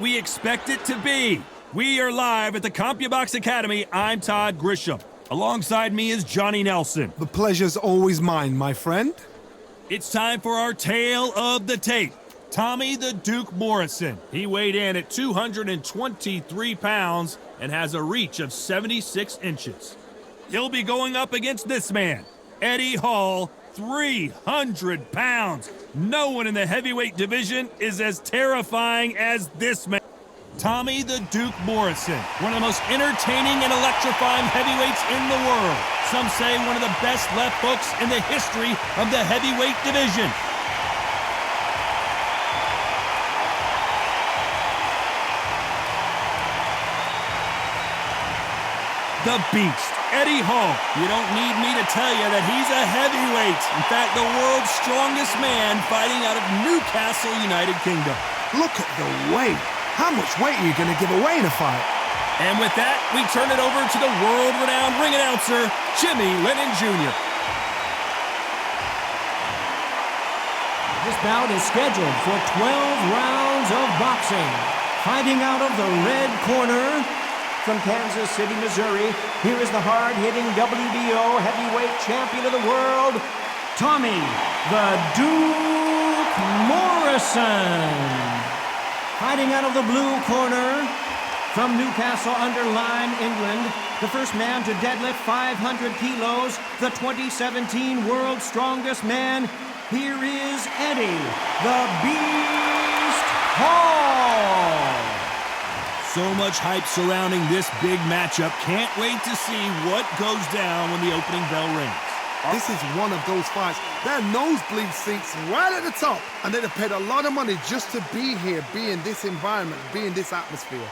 we expect it to be. We are live at the CompuBox Academy. I'm Todd Grisham. Alongside me is Johnny Nelson. The pleasure's always mine, my friend. It's time for our tale of the tape. Tommy the Duke Morrison. He weighed in at 223 pounds and has a reach of 76 inches. He'll be going up against this man, Eddie Hall, 300 pounds. No one in the heavyweight division is as terrifying as this man. Tommy the Duke Morrison, one of the most entertaining and electrifying heavyweights in the world. Some say one of the best left hooks in the history of the heavyweight division. The Beast, Eddie Hall. You don't need me to tell you that he's a heavyweight. In fact, the world's strongest man fighting out of Newcastle, United Kingdom. Look at the weight. How much weight are you going to give away in a fight? And with that, we turn it over to the world-renowned ring announcer, Jimmy Lennon Jr. This bout is scheduled for 12 rounds of boxing. Fighting out of the red corner, from Kansas City, Missouri, here is the hard-hitting WBO heavyweight champion of the world, Tommy the Duke Morrison. Fighting out of the blue corner, from Newcastle under Lyme, England, the first man to deadlift 500 kilos, the 2017 World's Strongest Man, here is Eddie the Beast Hall. So much hype surrounding this big matchup. Can't wait to see what goes down when the opening bell rings. This is one of those fights. There are nosebleed seats right at the top, and they'd have paid a lot of money just to be here, be in this environment, be in this atmosphere.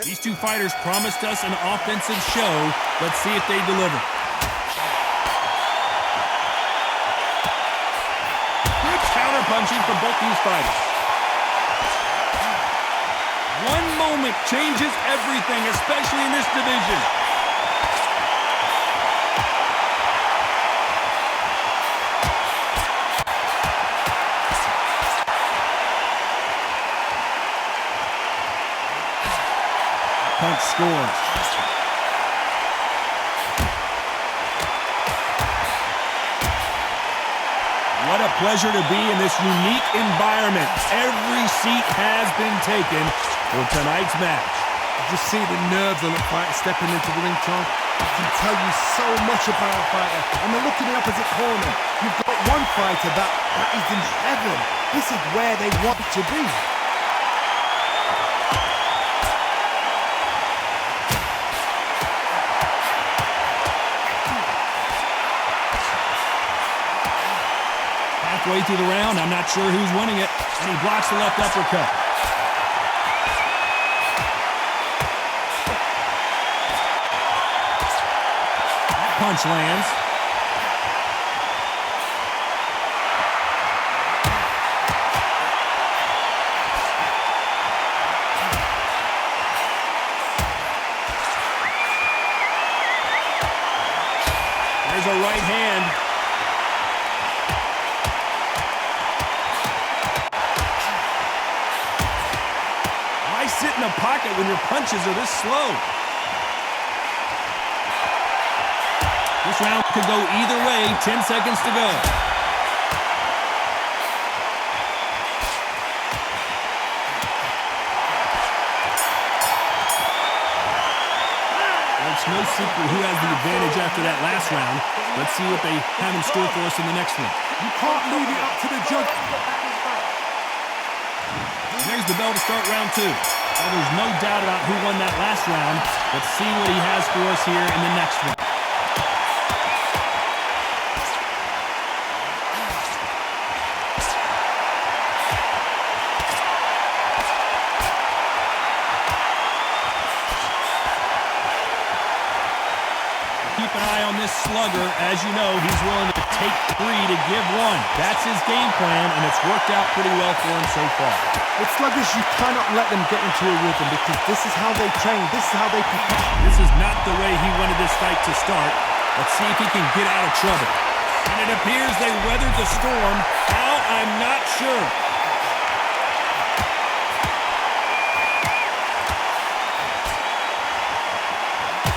These two fighters promised us an offensive show. Let's see if they deliver. Good counter-punching from both these fighters. One moment changes everything, especially in this division. Punch scores. What a pleasure to be in this unique environment. Every seat has been taken for tonight's match. Just see the nerves on the fighter stepping into the ring, Tom. It can tell you so much about a fighter. And then look in the opposite corner. You've got one fighter that is in heaven. This is where they want to be. Halfway through the round, I'm not sure who's winning it. And he blocks the left uppercut. Punch lands. There's a right hand. Why sit in a pocket when your punches are this slow? This round could go either way. 10 seconds to go. It's no secret who has the advantage after that last round. Let's see what they have in store for us in the next one. You can't leave it up to the judge. There's the bell to start round two. Well, there's no doubt about who won that last round. Let's see what he has for us here in the next one. Keep an eye on this slugger. As you know, he's willing to take three to give one. That's his game plan, and it's worked out pretty well for him so far. With sluggers, you cannot let them get into a rhythm because this is how they train. This is how they prepare. This is not the way he wanted this fight to start. Let's see if he can get out of trouble. And it appears they weathered the storm. How? I'm not sure.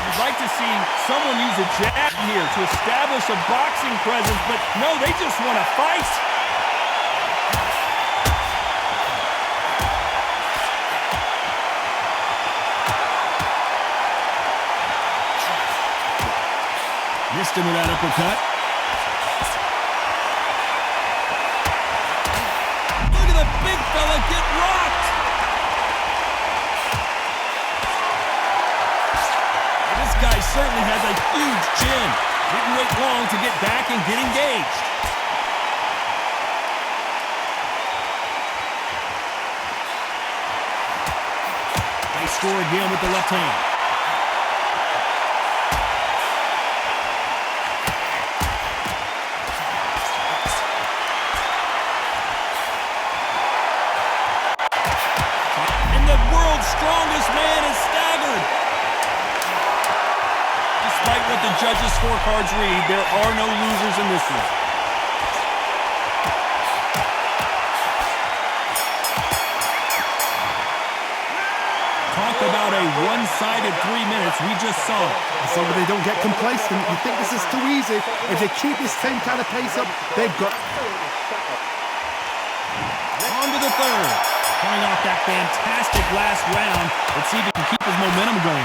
I'd like to see someone use a jab here to establish a boxing presence, but no, they just want to fight. Missed him with that uppercut. Look at the big fella get rocked. This guy certainly has a huge chin. Didn't wait long to get back and get engaged. Nice score again with the left hand. Strongest man is staggered. Despite what the judges' scorecards read, there are no losers in this one. Talk about a one-sided 3 minutes. We just saw it. As long as they don't get complacent, you think this is too easy. If they keep this same kind of pace up, they've got... On to the third. Coming off that fantastic last round. Let's see if he can keep his momentum going.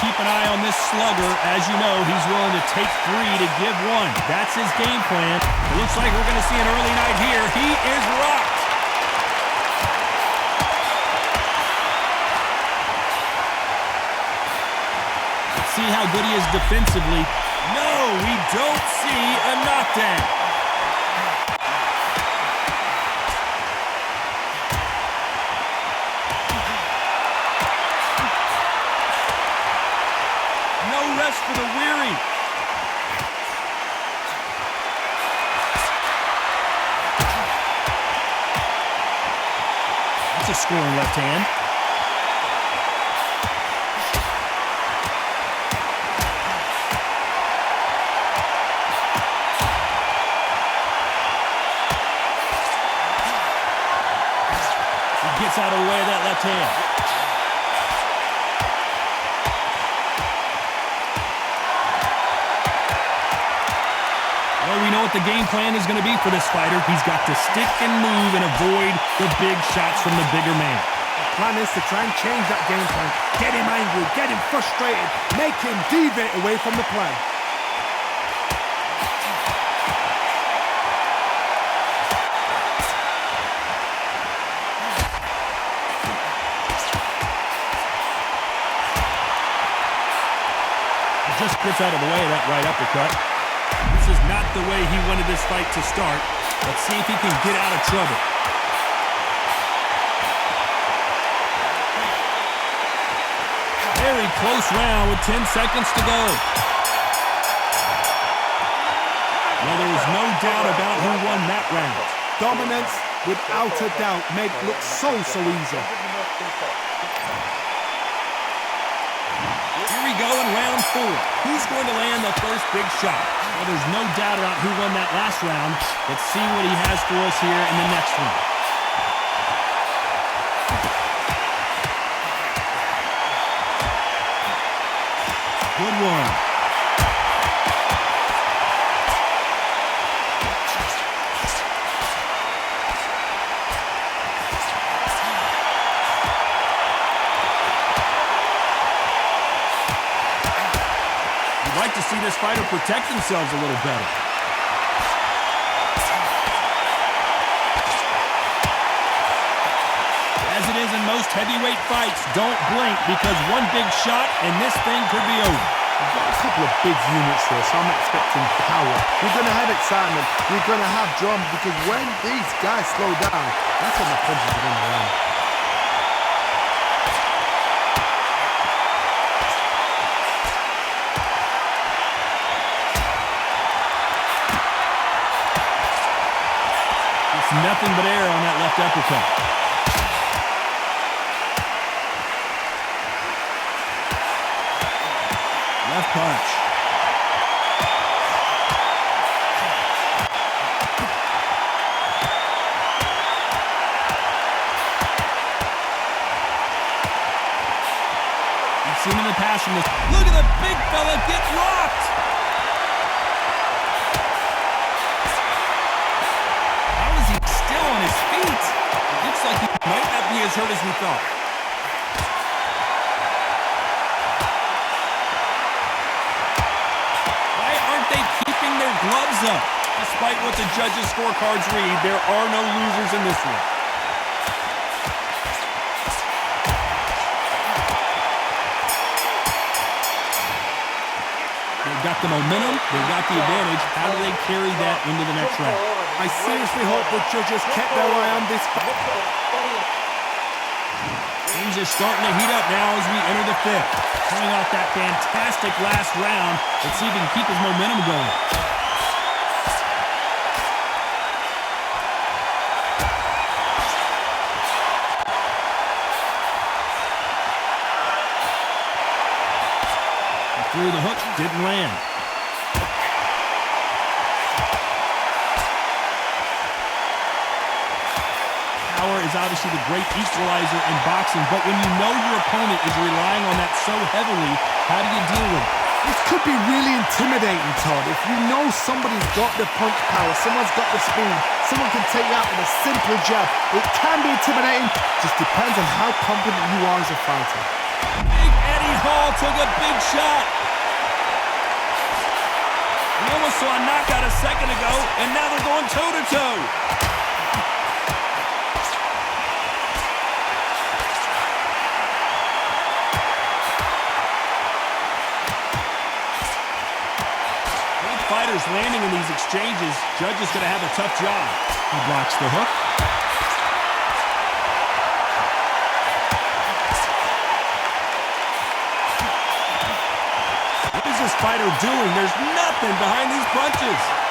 Keep an eye on this slugger. As you know, he's willing to take 3 to give 1. That's his game plan. It looks like we're going to see an early night here. He is rocked. Let's see how good he is defensively. No, we don't see a knockdown. No rest for the weary. That's a scoring left hand. Gets out of the way of that left hand. Well, we know what the game plan is going to be for this fighter. He's got to stick and move and avoid the big shots from the bigger man. The plan is to try and change that game plan. Get him angry, get him frustrated, make him deviate away from the plan. Just gets out of the way of that right uppercut. This is not the way he wanted this fight to start. Let's see if he can get out of trouble. Very close round with 10 seconds to go. Well, there was no doubt about who won that round. Dominance, without a doubt, made it look so easy. Here we go in round 4. Who's going to land the first big shot? Well, there's no doubt about who won that last round. Let's see what he has for us here in the next one. Good one. You'd like to see this fighter protect themselves a little better. As it is in most heavyweight fights, don't blink because one big shot and this thing could be over. We've got a couple of big units here, so I'm expecting power. We're going to have excitement. We're going to have drama because when these guys slow down, that's when the punches are going to land. It's nothing but air on that left uppercut. Left punch. You've seen in the past from this. Look at the big fella get rocked. How is he still on his feet? It looks like he might not be as hurt as we thought. Why aren't they keeping their gloves up? Despite what the judges' scorecards read, there are no losers in this one. They've got the momentum, they've got the advantage. How do they carry that into the next round? I seriously hope the judges kept their eye on this. Things are starting to heat up now as we enter the fifth. Coming off that fantastic last round, let's see if he can keep his momentum going. He threw the hook, didn't land. Power is obviously the great equalizer in boxing, but when you know your opponent is relying on that so heavily, how do you deal with it? This could be really intimidating, Todd. If you know somebody's got the punch power, someone's got the speed, someone can take you out with a simple jab, it can be intimidating. Just depends on how confident you are as a fighter. Big Eddie Hall took a big shot. We almost saw a knockout a second ago, and now they're going toe-to-toe. Fighters landing in these exchanges, Judge is going to have a tough job. He blocks the hook. What is this fighter doing? There's nothing behind these punches.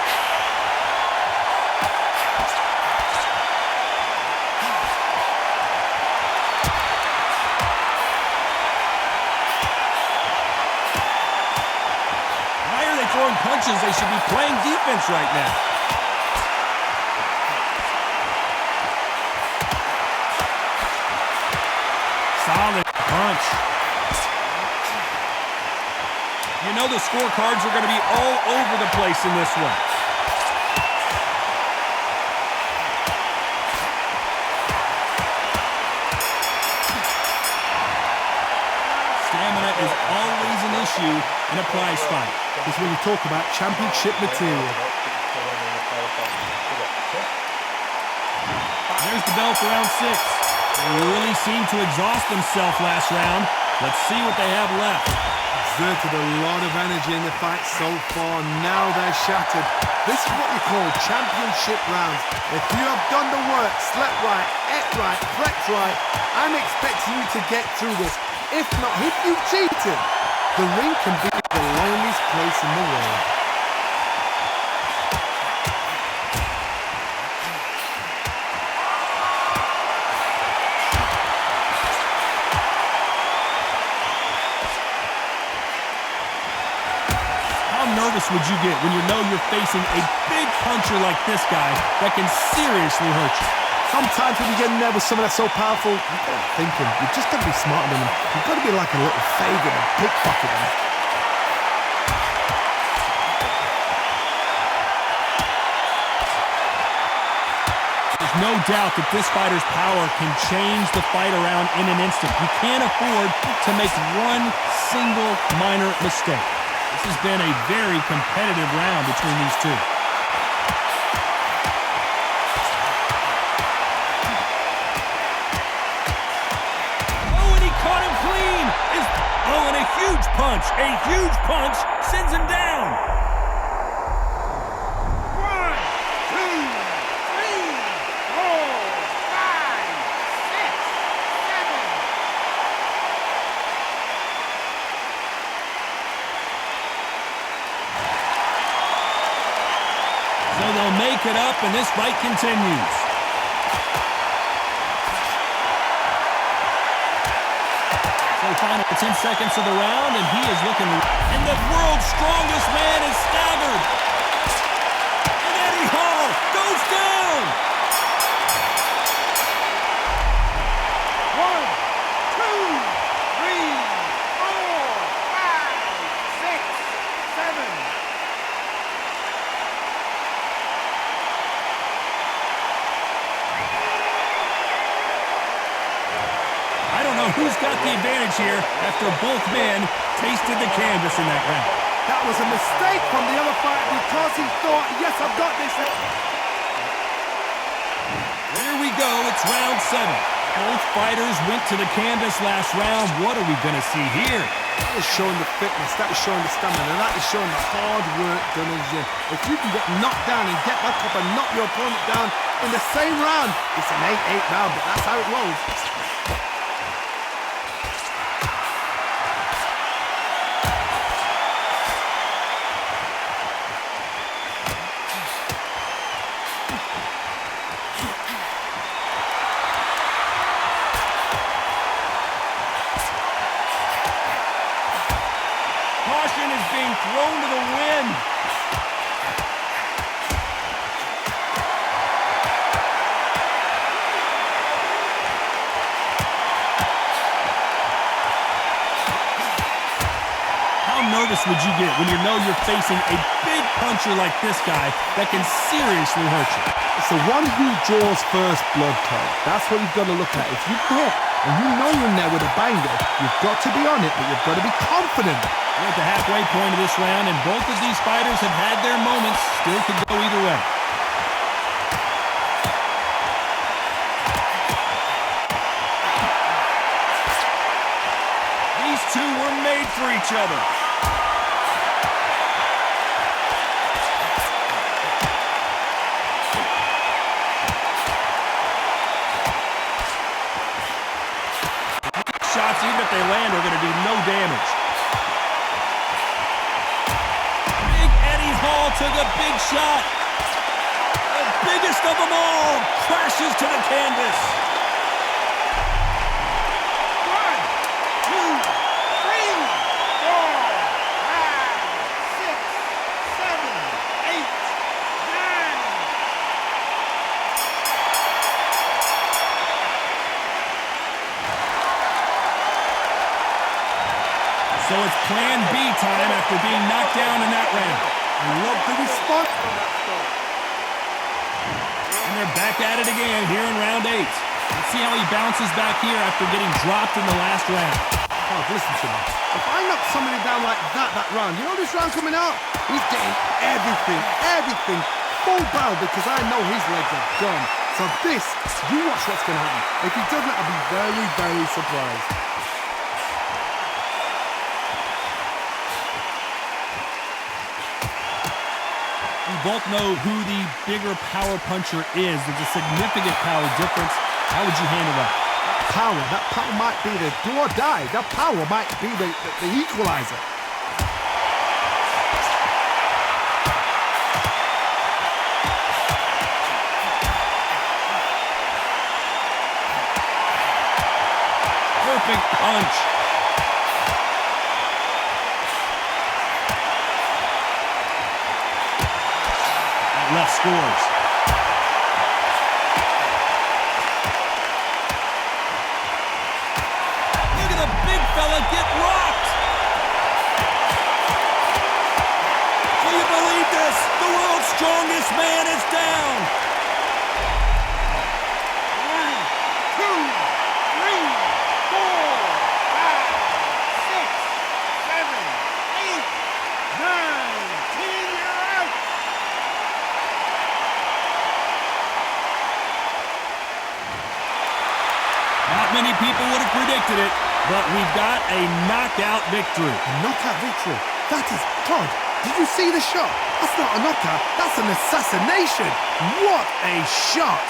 Throwing punches, they should be playing defense right now. Solid punch. You know the scorecards are going to be all over the place in this one. Stamina is always an issue in a prize fight. Is when you talk about championship material. There's the bell for round 6. They really seemed to exhaust themselves last round. Let's see what they have left. Exerted a lot of energy in the fight so far. Now they're shattered. This is what we call championship rounds. If you have done the work, slept right, ate right, prepped right, I'm expecting you to get through this. If not, if you cheated, the ring can be the loneliest place in the world. How nervous would you get when you know you're facing a big puncher like this guy that can seriously hurt you? Sometimes when you get in there with someone that's so powerful, you've got to think him. You've just got to be smarter than him. You've got to be like a little faggot and pickpocket him. There's no doubt that this fighter's power can change the fight around in an instant. You can't afford to make one single minor mistake. This has been a very competitive round between these two. Oh, and a huge punch. A huge punch sends him down. 1, 2, 3, 4, 5, 6, 7. So they'll make it up, and this fight continues. So final 10 seconds of the round, and he is looking... And the world's strongest man is staggered. And Eddie Hall goes down. 1, 2, 3, 4, 5, 6, 7. I don't know who's got the advantage here after both men tasted the canvas in that round. That was a mistake from the other fighter because he thought, yes, I've got this. Here we go, it's round 7. Both fighters went to the canvas last round. What are we going to see here? That is showing the fitness, that is showing the stamina, and that is showing the hard work done in the gym. If you can get knocked down and get back up and knock your opponent down in the same round, it's an 8-8 round, but that's how it rolls. Caution is being thrown to the wind. How nervous would you get when you know you're facing a big puncher like this guy that can seriously hurt you? It's the one who draws first blood, Todd. That's what you've got to look at. If you hit and you know you're in there with a banger, you've got to be on it, but you've got to be confident. We're at the halfway point of this round, and both of these fighters have had their moments. Still could go either way. These two were made for each other. Shots, even if they land, are going to do no damage. Big Eddie Hall took a big shot. The biggest of them all crashes to the canvas. 1, 2, 3, 4, 5, 6, 7, 8, 9. So it's plan B time after being knocked down in that round. I love the response from that story. And they're back at it again here in round 8. Let's see how he bounces back here after getting dropped in the last round. Oh, listen to me. If I knock somebody down like that round, you know this round coming out? He's getting everything, full barrel because I know his legs are gone. So this, you watch what's going to happen. If he doesn't, I'll be very, very surprised. We both know who the bigger power puncher is. There's a significant power difference. How would you handle that? That power might be the do or die. That power might be the equalizer. Perfect punch. Left scores. Look at the big fella get rocked. Do you believe this? The world's strongest man is down. 1, 2, 3, 4, 5, 6, 7, 8, 9, 10. You're out. Not many people would have predicted it, but we've got a knockout victory. A knockout victory. That is Todd. Did you see the shot? That's not a knockout. That's an assassination. What a shot.